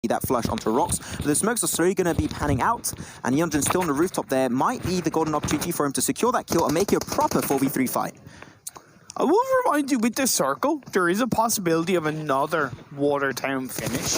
that flush onto rocks. But the smokes are slowly going to be panning out, and Yunjin still on the rooftop there might be the golden opportunity for him to secure that kill and make it a proper 4v3 fight. I will remind you, with this circle, there is a possibility of another Watertown finish.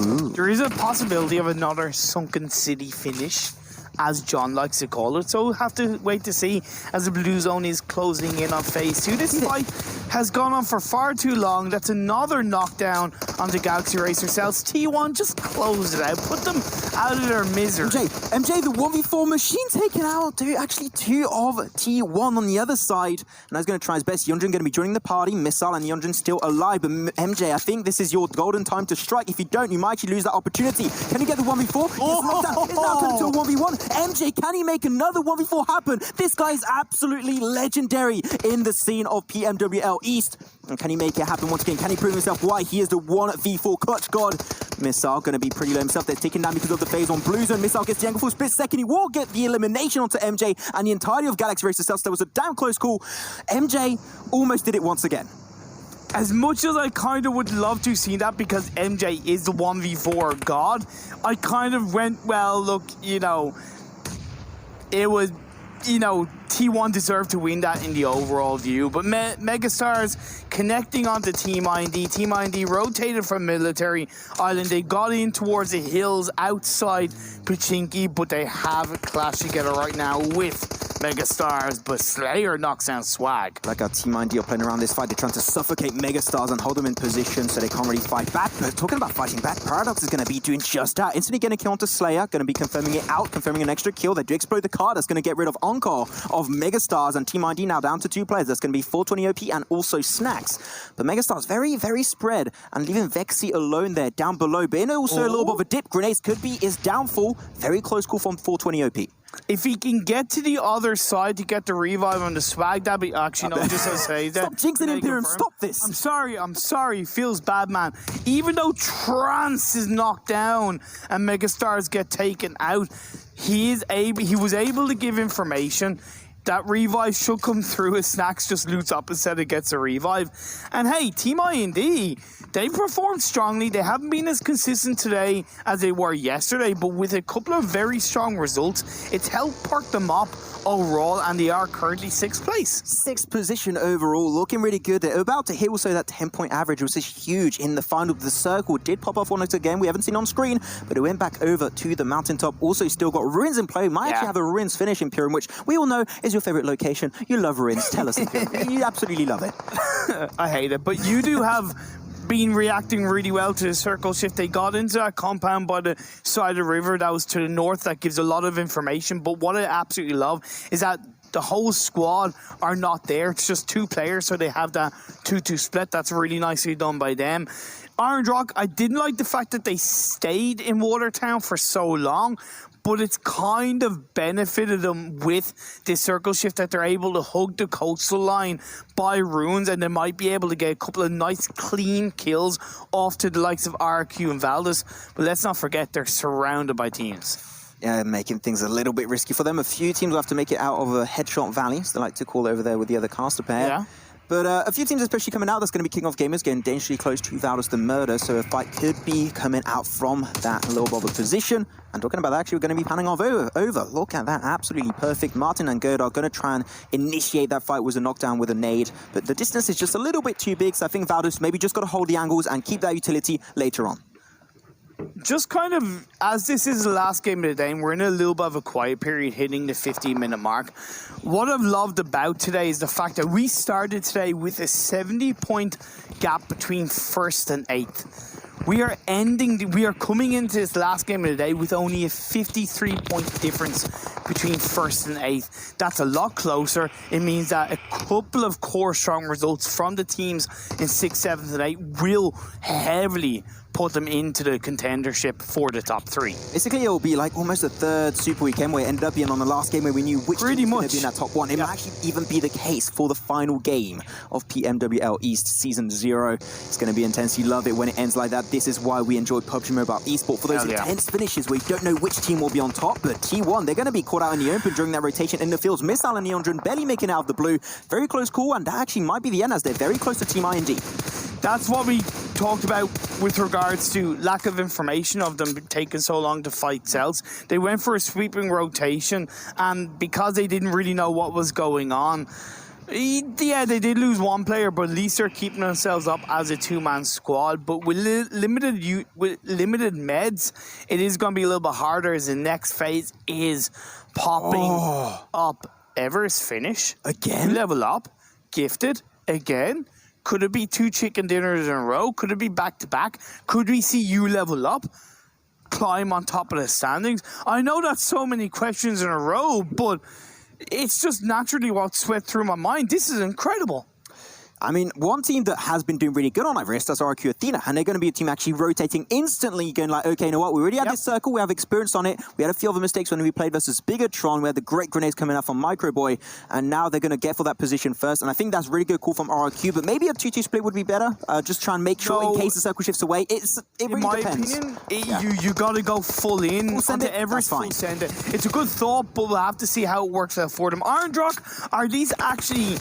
Ooh. There is a possibility of another Sunken City finish, as John likes to call it. So we'll have to wait to see as the Blue Zone is closing in on phase 2. This fight has gone on for far too long. That's another knockdown on the Galaxy Racer cells. T1 just closed it out, put them out of their misery. MJ, the 1v4 machine taken out. Actually, 2 of T1 on the other side. And he's going to try his best. Yunjin going to be joining the party. Missile and Yunjin still alive. But MJ, I think this is your golden time to strike. If you don't, you might actually lose that opportunity. Can you get the 1v4? It's knocked out. It's now turned to a 1v1. MJ, can he make another 1v4 happen? This guy is absolutely legendary in the scene of PMWL East. And can he make it happen once again? Can he prove himself why he is the 1v4 clutch god? Missile going to be pretty low himself. They're taken down because of the phase on Blue Zone. Missile gets the angle for a split second. He will get the elimination onto MJ and the entirety of Galaxy Racer cells. That was a damn close call. MJ almost did it once again. As much as I kind of would love to see that, because MJ is the 1v4 god, I kind of went, well, look, you know, it was, you know, T1 deserved to win that in the overall view, but Megastars connecting onto Team IND. Team IND rotated from Military Island. They got in towards the hills outside Pachinki, but they have clashed together right now with Megastars, but Slayer knocks down Swag. Like our Team IND are playing around this fight, they're trying to suffocate Megastars and hold them in position so they can't really fight back. But talking about fighting back, Paradox is going to be doing just that. Instantly getting a kill onto Slayer, going to be confirming it out, confirming an extra kill. They do explode the card. That's going to get rid of Encore of Megastars, and Team ID now down to 2 players. That's going to be 420 OP and also Snacks. But Megastars very, very spread, and leaving Vexy alone there down below. But in also a little bit of a dip. Grenades could be his downfall. Very close call from 420 OP. If he can get to the other side to get the revive on the Swag, that'd be actually no. Just to say that. Stop jinxing Imperium. Stop this. I'm sorry. Feels bad, man. Even though Trance is knocked down and Megastars get taken out, he was able to give information. That revive should come through as Snacks just loots up instead of gets a revive. And hey, Team IND, they performed strongly. They haven't been as consistent today as they were yesterday, but with a couple of very strong results, it's helped perk them up overall, and they are currently 6th place. 6th position overall, looking really good. They're about to hit also that 10-point average, which is huge in the final. The circle did pop off on it again. We haven't seen on screen, but it went back over to the mountaintop. Also still got Ruins in play. Might actually have a Ruins finish in Imperium, which we all know is your favorite location. You love Ruins. Tell us, Imperium. You absolutely love it. I hate it, but you do have been reacting really well to the circle shift. They got into that compound by the side of the river that was to the north. That gives a lot of information, but what I absolutely love is that the whole squad are not there. It's just 2 players, so they have that 2-2 split. That's really nicely done by them. Orange Rock, I didn't like the fact that they stayed in Watertown for so long, but it's kind of benefited them with this circle shift that they're able to hug the coastal line by Ruins, and they might be able to get a couple of nice clean kills off to the likes of RQ and Valdez. But let's not forget, they're surrounded by teams. Yeah, making things a little bit risky for them. A few teams will have to make it out of a headshot valley, as they like to call over there with the other caster pair. Yeah. But a few teams especially coming out, that's going to be King of Gamers getting dangerously close to Valdez the Murder, so a fight could be coming out from that little bit of a position. And talking about that, actually, we're going to be panning off over. Look at that, absolutely perfect. Martin and Gerd are going to try and initiate that fight with a knockdown with a nade, but the distance is just a little bit too big, so I think Valdez maybe just got to hold the angles and keep that utility later on. Just kind of, as this is the last game of the day and we're in a little bit of a quiet period hitting the 15-minute mark, what I've loved about today is the fact that we started today with a 70-point gap between 1st and 8th. We are coming into this last game of the day with only a 53-point difference between 1st and 8th. That's a lot closer. It means that a couple of core strong results from the teams in 6th, 7th, and 8th will heavily put them into the contendership for the top 3. Basically, it'll be like almost a 3rd Super Weekend where it ended up being on the last game where we knew which team was going to be in that top 1. It might actually even be the case for the final game of PMWL East Season 0. It's going to be intense. You love it when it ends like that. This is why we enjoy Pubg Mobile Esport, for those intense finishes where you don't know which team will be on top. But T1, they're going to be caught out in the open during that rotation in the fields. Missile and Neondron barely making it out of the blue. Very close call, and that actually might be the end as they're very close to Team IND. That's what we talked about with regards to lack of information of them taking so long to fight cells. They went for a sweeping rotation, and because they didn't really know what was going on, yeah, they did lose one player, but at least they're keeping themselves up as a two-man squad. But with limited meds, it is going to be a little bit harder, as the next phase is popping up. Everest finish Again? Level up. Gifted again. Could it be 2 chicken dinners in a row? Could it be back-to-back? Could we see you level up? Climb on top of the standings? I know that's so many questions in a row, but it's just naturally what swept through my mind. This is incredible. I mean, one team that has been doing really good on Everest, that's RQ Athena, and they're going to be a team actually rotating instantly, going like, okay, you know what, we already had this circle, we have experience on it, we had a few other mistakes when we played versus Bigatron, we had the great grenades coming out from Microboy, and now they're going to get for that position first, and I think that's really good call from RQ, but maybe a 2-2 split would be better, just try and make sure in case the circle shifts away. It really depends. In my opinion, you got to go full in. We'll send it, Everest, that's fine. Send it. It's a good thought, but we'll have to see how it works out for them. Iron Rock, are these actually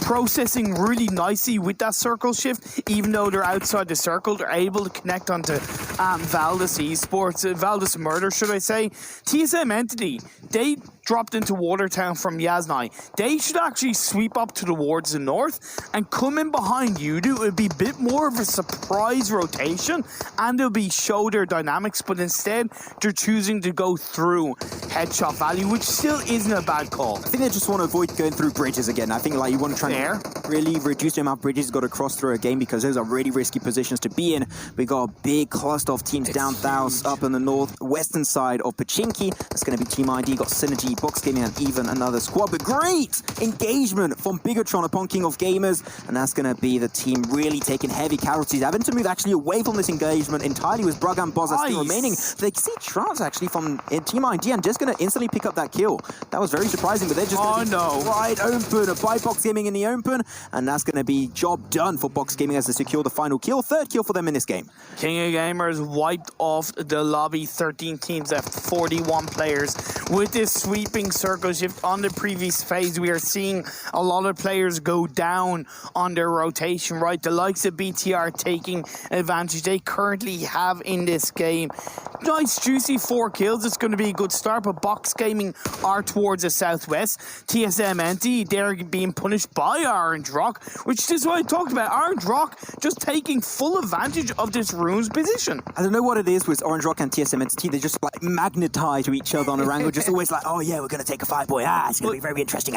processing really nicely with that circle shift? Even though they're outside the circle, they're able to connect onto Valdis Esports, Valdis Murder, should I say. TSM Entity, they dropped into Watertown from Yasnai. They should actually sweep up towards the north and come in behind you. It would be a bit more of a surprise rotation, and they'll be show their dynamics, but instead they're choosing to go through Headshot Valley, which still isn't a bad call. I think they just want to avoid going through bridges again. I think like you want to try and really reduce the amount of bridges got to cross through a game, because those are really risky positions to be in. We got a big cluster of teams down south, up in the northwestern side of Pachinki. That's going to be Team ID, got Synergy, Box Gaming, and even another squad. But great engagement from Bigatron upon King of Gamers, and that's going to be the team really taking heavy casualties, having to move actually away from this engagement entirely, with Brug and Boz still remaining. They see Trance actually from Team ID and just going to instantly pick up that kill. That was very surprising, but they're just wide open by Box Gaming in the open, and that's going to be job done for Box Gaming as they secure the final kill. Third kill for them in this game. King of Gamers wiped off the lobby. 13 teams left, 41 players. With this sweeping circle shift on the previous phase, we are seeing a lot of players go down on their rotation, right? The likes of BTR taking advantage they currently have in this game. Nice juicy 4 kills. It's going to be a good start, but Box Gaming are towards the southwest. TSM Entity, they're being punished by Orange Rock, which is what I talked about. Orange Rock just taking full advantage of this Rune's position. I don't know what it is with Orange Rock and TSM Entity. They just like magnetize to each other on a wrangle, just always like, oh yeah, we're going to take a 5-boy. It's going to be very interesting.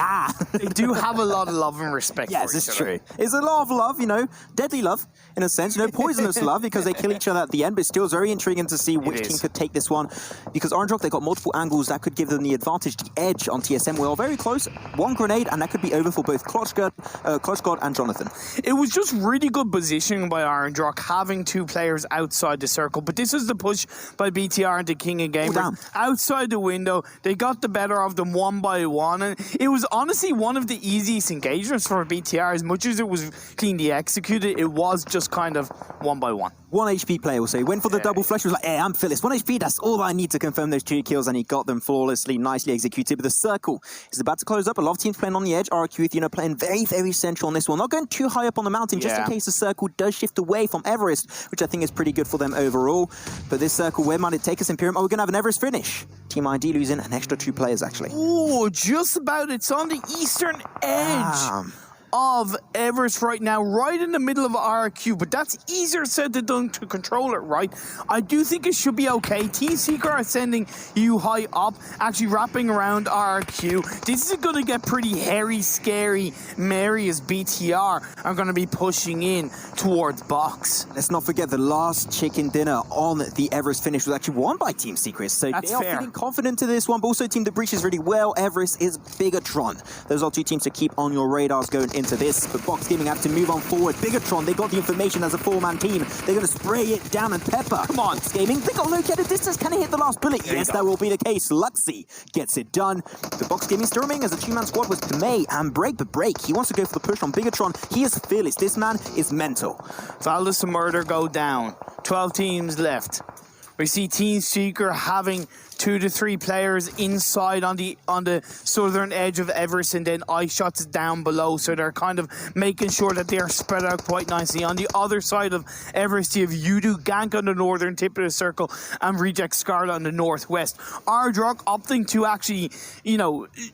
They do have a lot of love and respect for each other. Yes, it's true. It's a lot of love, you know, deadly love in a sense, you know, poisonous love, because they kill each other at the end, but still it's very intriguing to see which team could take this one, because Orange Rock, they got multiple angles that could give them the advantage, the edge on TSM. We're all very close. One grenade, and that could be over for both Clutch God and Jonathan. It was just really good positioning by Orange Rock, having 2 players outside the circle, but this was the push by BTR into King of Gamers. Outside the window, they got the better of them one by one, and it was honestly one of the easiest engagements for BTR. As much as it was cleanly executed, it was just kind of one by one. 1 HP player will say, went for the double flush, was like, hey, I'm Phyllis. 1 HP, that's all I need to confirm those 2 kills, and he got them flawlessly, nicely executed. But the circle is about to close up. A lot of teams playing on the edge. RQ, you know, playing very, very central on this one. Not going too high up on the mountain, just in case the circle does shift away from Everest, which I think is pretty good for them overall. But this circle, where might it take us, Imperium? Oh, we're going to have an Everest finish. Team ID losing an extra 2 players, actually. Oh, just about. It's on the eastern edge of Everest right now, right in the middle of RQ, but that's easier said than done to control it, right? I do think it should be okay. Team Seeker are sending you high up, actually wrapping around RQ. This is going to get pretty hairy, scary. Mary as BTR are going to be pushing in towards Box. Let's not forget the last chicken dinner on the Everest finish was actually won by Team Secret, so that's they are feeling confident to this one, but also Team The Breaches really well. Everest is Bigatron. Those are 2 teams to keep on your radars going into this, but Box Gaming have to move on forward. Bigatron, they got the information as a 4-man team. They're going to spray it down and pepper. Come on, Box Gaming, they got located distance. Can he hit the last bullet? Yes, that will be the case. Luxy gets it done. The Box Gaming still remaining as a 2-man squad with May and Break, but Break, he wants to go for the push on Bigatron. He is fearless. This man is mental. Valdis and Murder go down. 12 teams left. We see Team Seeker having 2 to 3 players inside on the southern edge of Everest, and then Ice Shots is down below, so they're kind of making sure that they are spread out quite nicely. On the other side of Everest, you have Udo Gank on the northern tip of the circle and Reject Scarlet on the northwest. Ardrock opting to actually,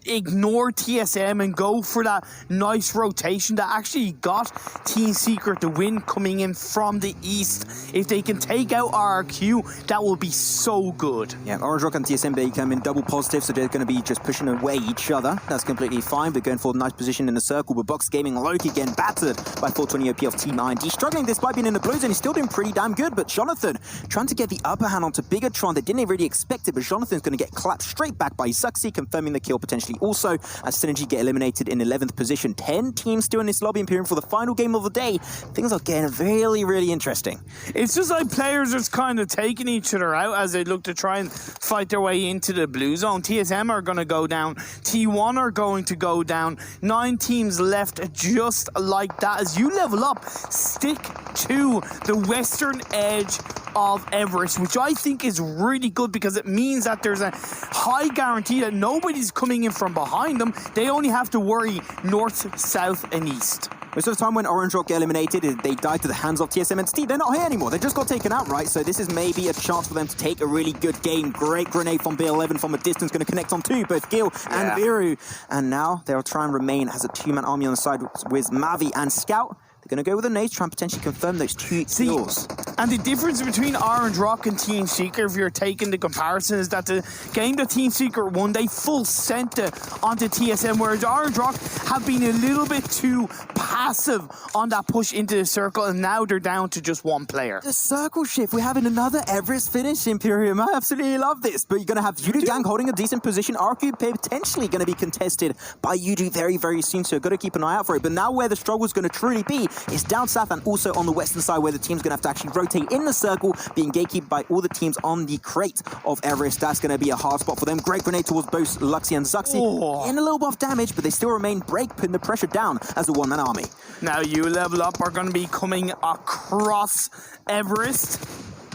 ignore TSM and go for that nice rotation that actually got Team Secret the win coming in from the east. If they can take out RRQ, that will be so good. Yeah, Orange Rock and TSM becoming double positive, so they're going to be just pushing away each other. That's completely fine. We're going for a nice position in the circle, but Box Gaming Loki getting battered by 420 OP of Team IND. Struggling despite being in the blues, and he's still doing pretty damn good, but Jonathan trying to get the upper hand onto Bigatron. They didn't really expect it, but Jonathan's going to get clapped straight back by Zuxi, confirming the kill potentially also, as Synergy get eliminated in 11th position. 10 teams still in this lobby appearing for the final game of the day. Things are getting really, really interesting. It's just like players are kind of taking each other out as they look to try and fight their way into the blue zone. TSM are going to go down. T1 are going to go down. 9 teams left just like that. As you level up, stick to the western edge of Everest, which I think is really good because it means that there's a high guarantee that nobody's coming in from behind them. They only have to worry north, south, and east. Most of the time when Orange Rock get eliminated, they die to the hands of TSM and Steve. They're not here anymore. They just got taken out, right? So this is maybe a chance for them to take a really good game. Great grenade from B11 from a distance, going to connect on two, both Gil and Viru. And now they'll try and remain as a two-man army on the side with Mavi and Scout. They're going to go with a nade, try and potentially confirm those two kills. And the difference between Orange Rock and Team Secret, if you're taking the comparison, is that the game that Team Secret won, they full sent it onto TSM, whereas Orange Rock have been a little bit too passive on that push into the circle, and now they're down to just one player. The circle shift, we're having another Everest finish, Imperium. I absolutely love this. But you're going to have Yudu Gang holding a decent position. RQ potentially going to be contested by Yudu very, very soon, so got to keep an eye out for it. But now where the struggle is going to truly be is down south and also on the western side, where the team's going to have to actually rotate in the circle, being gatekeeped by all the teams on the crate of Everest. That's going to be a hard spot for them. Great grenade towards both Luxie and Zuxi. In a little bit of damage, but they still remain break, putting the pressure down as a one-man army. Now you level up are going to be coming across Everest,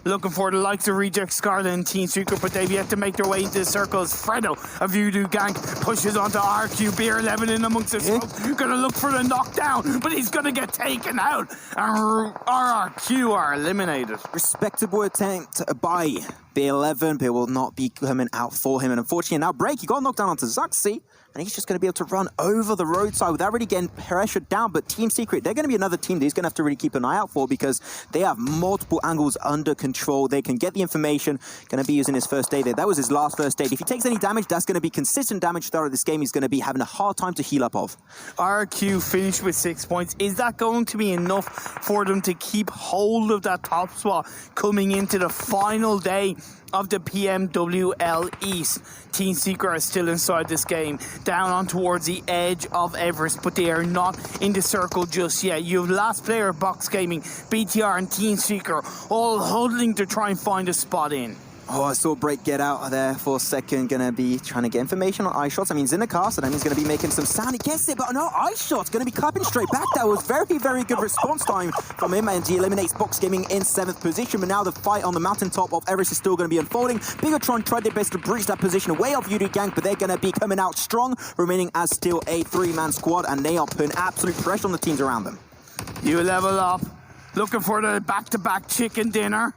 looking for the likes of Reject Scarlet and Team Secret, but they've yet to make their way into the circle as Fredo of Voodoo Gang pushes onto RQ. Beer 11 in amongst the smoke. Gonna look for the knockdown, but he's gonna get taken out. And RRQ are eliminated. Respectable attempt by B11, but it will not be coming out for him. And unfortunately, now Break, he got knocked down onto Zuxi. And he's just going to be able to run over the roadside without really getting pressured down. But Team Secret, they're going to be another team that he's going to have to really keep an eye out for, because they have multiple angles under control. They can get the information. Going to be using his first aid there. That was his last first aid. If he takes any damage, that's going to be consistent damage throughout this game. He's going to be having a hard time to heal up of. RQ finished with 6 points. Is that going to be enough for them to keep hold of that top spot coming into the final day of the PMWL East? Team Secret are still inside this game, down on towards the edge of Everest, but they are not in the circle just yet. You have last player, Box Gaming, BTR and Team Secret all huddling to try and find a spot in. Oh, I saw Break get out there for a second. Gonna be trying to get information on Ice Shots. I mean, he's in the car, so that means he's gonna be making some sound. He gets it, but no, Ice Shots gonna be clapping straight back. That was very, very good response time from him, and he eliminates Box Gaming in 7th position. But now the fight on the mountaintop of Everest is still gonna be unfolding. Bigatron tried their best to breach that position away off Yudu Gang, but they're gonna be coming out strong, remaining as still a 3-man squad, and they are putting absolute pressure on the teams around them. You level up, looking for the back-to-back chicken dinner.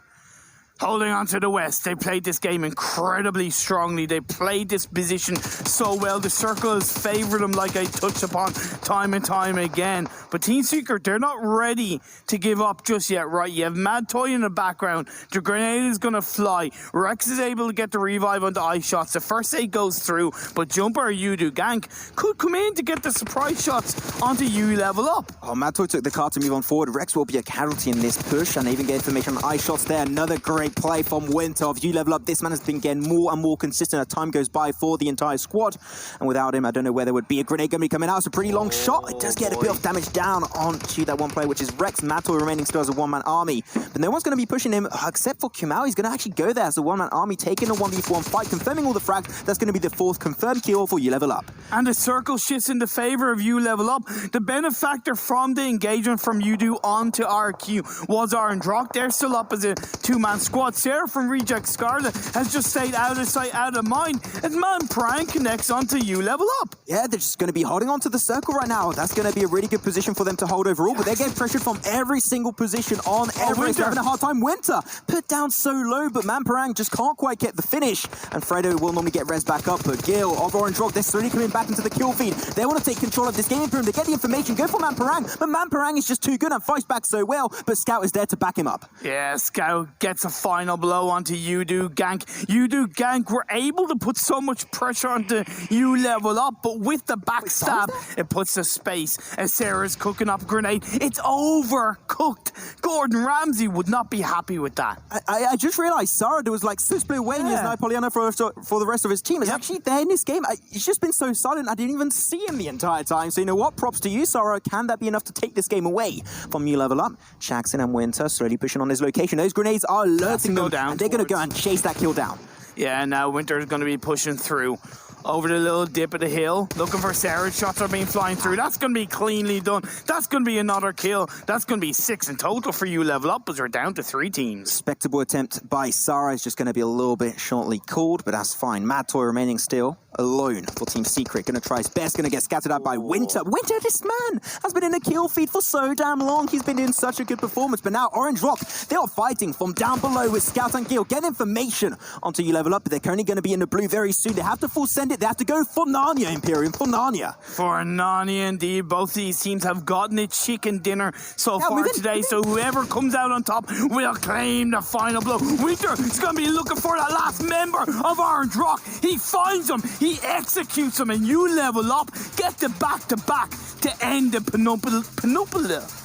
Holding on to the west. They played this game incredibly strongly. They played this position so well. The circle has favored them, like I touched upon time and time again. But Team Secret, they're not ready to give up just yet, right? You have Mad Toy in the background. The grenade is going to fly. Rex is able to get the revive on the Ice Shots. The first aid goes through, but Jumper or Yudu Gank could come in to get the surprise shots onto you level up. Oh, Mad Toy took the car to move on forward. Rex will be a casualty in this push, and they even get information on Ice Shots there. Another great play from Winter of You Level Up. This man has been getting more and more consistent as time goes by for the entire squad, and without him, I don't know where there would be. A grenade going to be coming out. It's a pretty long shot. It does get a bit of damage down onto that one player, which is Rex. Mato remaining still as a one-man army, but no one's going to be pushing him except for Kumao. He's going to actually go there as a one-man army, taking a 1v1 fight, confirming all the frags. That's going to be the 4th confirmed kill for You Level Up. And the circle shifts in the favor of You Level Up. The benefactor from the engagement from Udo onto RQ was Orange Rock. They're still up as a 2-man squad. squad. Sarah from Reject Scarlet has just stayed out of sight, out of mind. As Man Prang connects onto you level up. Yeah, they're just going to be holding on to the circle right now. That's going to be a really good position for them to hold overall, but they're getting pressured from every single position on Everest. They're having a hard time. Winter put down so low, but Mamparang just can't quite get the finish. And Fredo will normally get res back up, but Gil of Orange Rock, they're slowly coming back into the kill feed. They want to take control of this game room. They get the information, go for Mamparang, but Mamparang is just too good and fights back so well, but Scout is there to back him up. Yeah, Scout gets a final blow onto Udo Gank. Udo Gank were able to put so much pressure onto you level up, but with the backstab, it puts the space. As Sarah's cooking up a grenade, it's overcooked. Gordon Ramsay would not be happy with that. I just realized Sarah was like so split away in his Napoleano for the rest of his team. Is actually there in this game. He's just been so silent, I didn't even see him the entire time. So you know what? Props to you, Sarah. Can that be enough to take this game away from you level up? Jackson and Winter slowly pushing on his location. Those grenades are alerting them, and they're going to go and chase that kill down. Yeah, now Winter's going to be pushing through. Over the little dip of the hill, looking for Sarah. Shots are being flying through. That's going to be cleanly done. That's going to be another kill. That's going to be 6 in total for you level up, as we're down to 3 teams. Respectable attempt by Sarah is just going to be a little bit shortly called, but that's fine. Mad Toy remaining still alone for Team Secret. Going to try his best. Going to get scattered out by Winter. Winter, this man has been in the kill feed for so damn long. He's been doing such a good performance, but now Orange Rock, they are fighting from down below with Scout and Gil. Get information onto you level up, but they're only going to be in the blue very soon. They have to full send it. They have to go for Narnia, Imperium, for Narnia. For Narnia, indeed. Both these teams have gotten a chicken dinner so far today, so whoever comes out on top will claim the final blow. Winter is going to be looking for that last member of Orange Rock. He finds him, he executes him, and you level up, get the back-to-back to end the Peninsula.